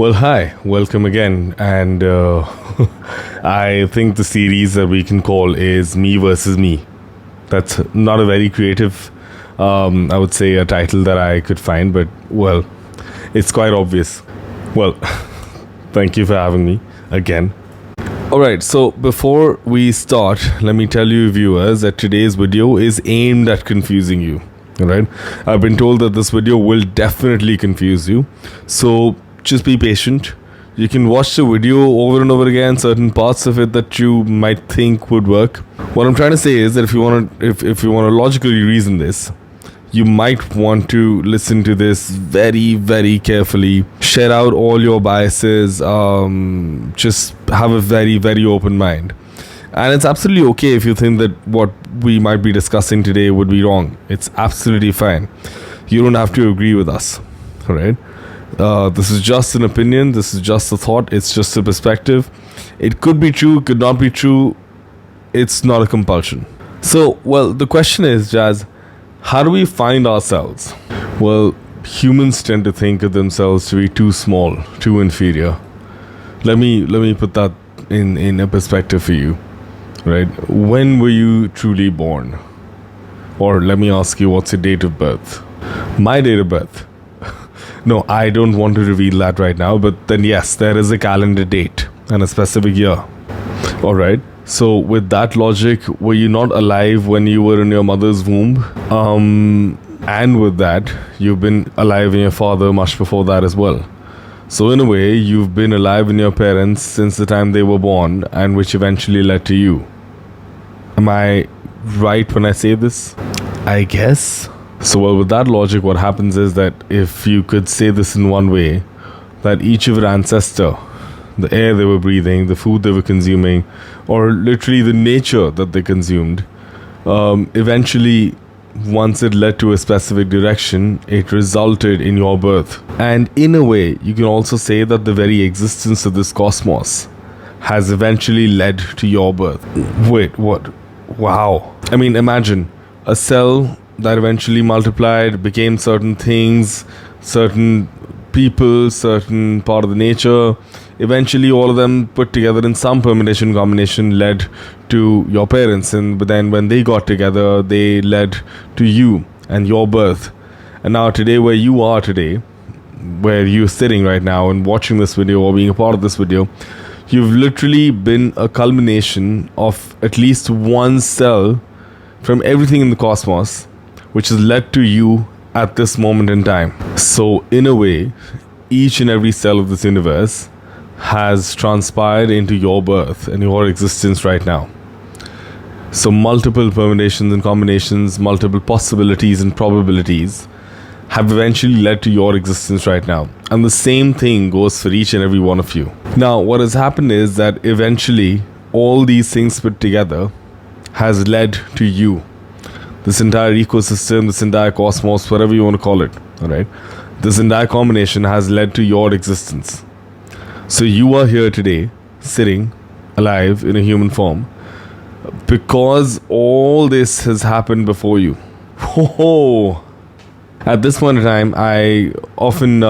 Well, hi, welcome again. And I think the series that we can call is Me versus Me. That's not a very creative, I would say, a title that I could find, but well, it's quite obvious. Well, thank you for having me again. Alright, so before we start, let me tell you, viewers, that today's video is aimed at confusing you. Alright, I've been told that this video will definitely confuse you, so just be patient. You can watch the video over and over again, certain parts of it that you might think would work. What I'm trying to say is that if you want to logically reason this, you might want to listen to this very, very carefully. Share out all your biases. Just have a very, very open mind. And it's absolutely okay if you think that what we might be discussing today would be wrong. It's absolutely fine. You don't have to agree with us. All right? This is just an opinion. This is just a thought. It's just a perspective. It could be true, could not be true. It's not a compulsion. So, well, the question is, Jazz, how do we find ourselves? Well, humans tend to think of themselves to be too small, too inferior. Let me put that in a perspective for you. Right? When were you truly born? Or let me ask you, what's your date of birth? My date of birth. No, I don't want to reveal that right now, but then yes, there is a calendar date and a specific year. Alright, so with that logic, were you not alive when you were in your mother's womb? And with that, you've been alive in your father much before that as well. So in a way, you've been alive in your parents since the time they were born, and which eventually led to you. Am I right when I say this? I guess. So well, with that logic, what happens is that if you could say this in one way, that each of your ancestor, the air they were breathing, the food they were consuming, or literally the nature that they consumed, eventually, once it led to a specific direction, it resulted in your birth. And in a way, you can also say that the very existence of this cosmos has eventually led to your birth. Wait, what? Wow. I mean, imagine a cell that eventually multiplied, became certain things, certain people, certain part of the nature. Eventually, all of them put together in some permutation combination led to your parents, but then when they got together, they led to you and your birth. And now today, where you are today, where you're sitting right now and watching this video or being a part of this video, you've literally been a culmination of at least one cell from everything in the cosmos, which has led to you at this moment in time. So in a way, each and every cell of this universe has transpired into your birth and your existence right now. So multiple permutations and combinations, multiple possibilities and probabilities have eventually led to your existence right now. And the same thing goes for each and every one of you. Now, what has happened is that eventually all these things put together has led to you. This entire ecosystem, this entire cosmos, whatever you want to call it, alright? This entire combination has led to your existence. So you are here today, sitting, alive, in a human form, because all this has happened before you. Ho-ho! At this point in time, I often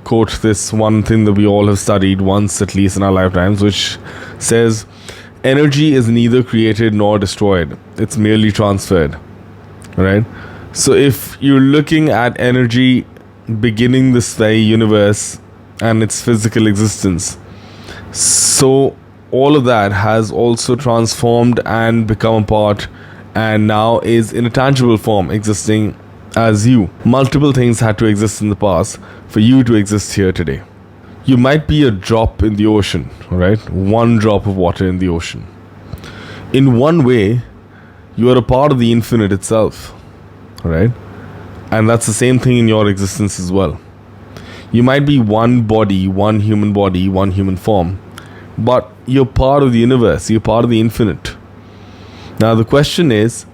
quote this one thing that we all have studied once at least in our lifetimes, which says, energy is neither created nor destroyed. It's merely transferred. Right? So if you're looking at energy beginning this very universe and its physical existence, so all of that has also transformed and become a part and now is in a tangible form existing as you. Multiple things had to exist in the past for you to exist here today. You might be a drop in the ocean, right? One drop of water in the ocean. In one way, you are a part of the infinite itself, right? And that's the same thing in your existence as well. You might be one body, one human form, but you're part of the universe, you're part of the infinite. Now the question is,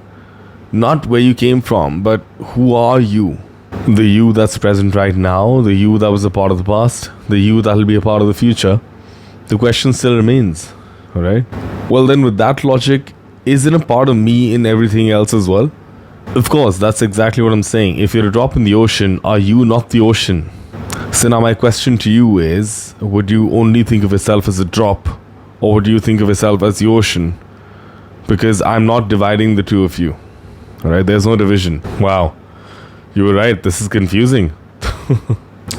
not where you came from, but who are you? The you that's present right now, the you that was a part of the past, the you that'll be a part of the future. The question still remains, alright? Well then, with that logic, isn't a part of me in everything else as well? Of course, that's exactly what I'm saying. If you're a drop in the ocean, are you not the ocean? So now my question to you is, would you only think of yourself as a drop, or would you think of yourself as the ocean? Because I'm not dividing the two of you. All right, there's no division. Wow, you were right. This is confusing.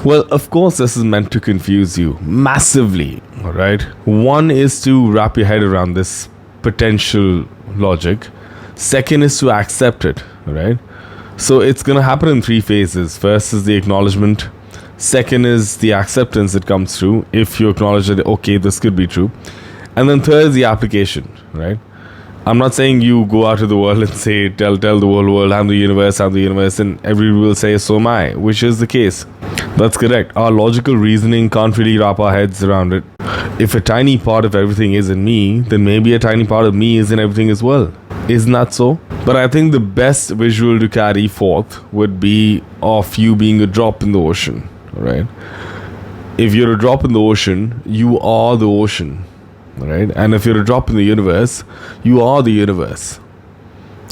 Well, of course, this is meant to confuse you massively. All right. One is to wrap your head around this potential logic. Second is to accept it. All right. So it's going to happen in three phases. First is the acknowledgement. Second is the acceptance that comes through if you acknowledge that, okay, this could be true. And then third is the application. Right. I'm not saying you go out to the world and say, tell the whole world, I'm the universe, and everybody will say, so am I, which is the case. That's correct. Our logical reasoning can't really wrap our heads around it. If a tiny part of everything is in me, then maybe a tiny part of me is in everything as well. Isn't that so? But I think the best visual to carry forth would be of you being a drop in the ocean, right? If you're a drop in the ocean, you are the ocean. Right? And if you're a drop in the universe, you are the universe.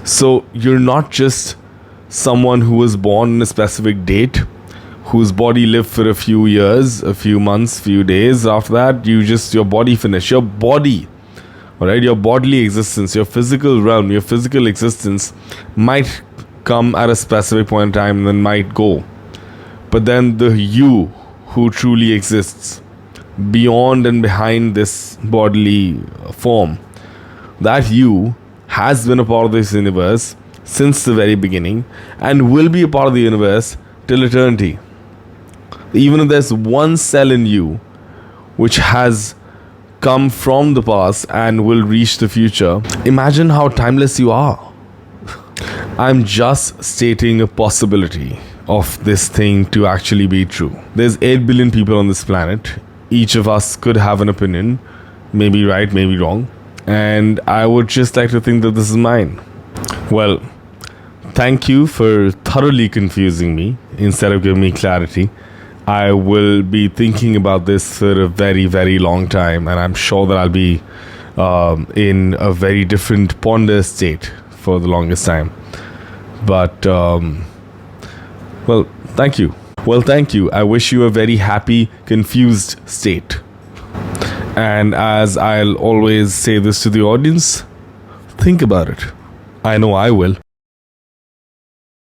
So you're not just someone who was born on a specific date, whose body lived for a few years, a few months, few days. After that, your body finished. Your body, all right, your bodily existence, your physical realm, your physical existence might come at a specific point in time and then might go. But then the you who truly exists beyond and behind this bodily form, that you has been a part of this universe since the very beginning and will be a part of the universe till eternity. Even if there's one cell in you which has come from the past and will reach the future, imagine how timeless you are. I'm just stating a possibility of this thing to actually be true. There's 8 billion people on this planet. Each of us could have an opinion, maybe right, maybe wrong, and I would just like to think that this is mine. Well, thank you for thoroughly confusing me instead of giving me clarity. I will be thinking about this for a very, very long time, and I'm sure that I'll be in a very different ponder state for the longest time. But, well, thank you. Well, thank you. I wish you a very happy, confused state. And as I'll always say this to the audience, think about it. I know I will.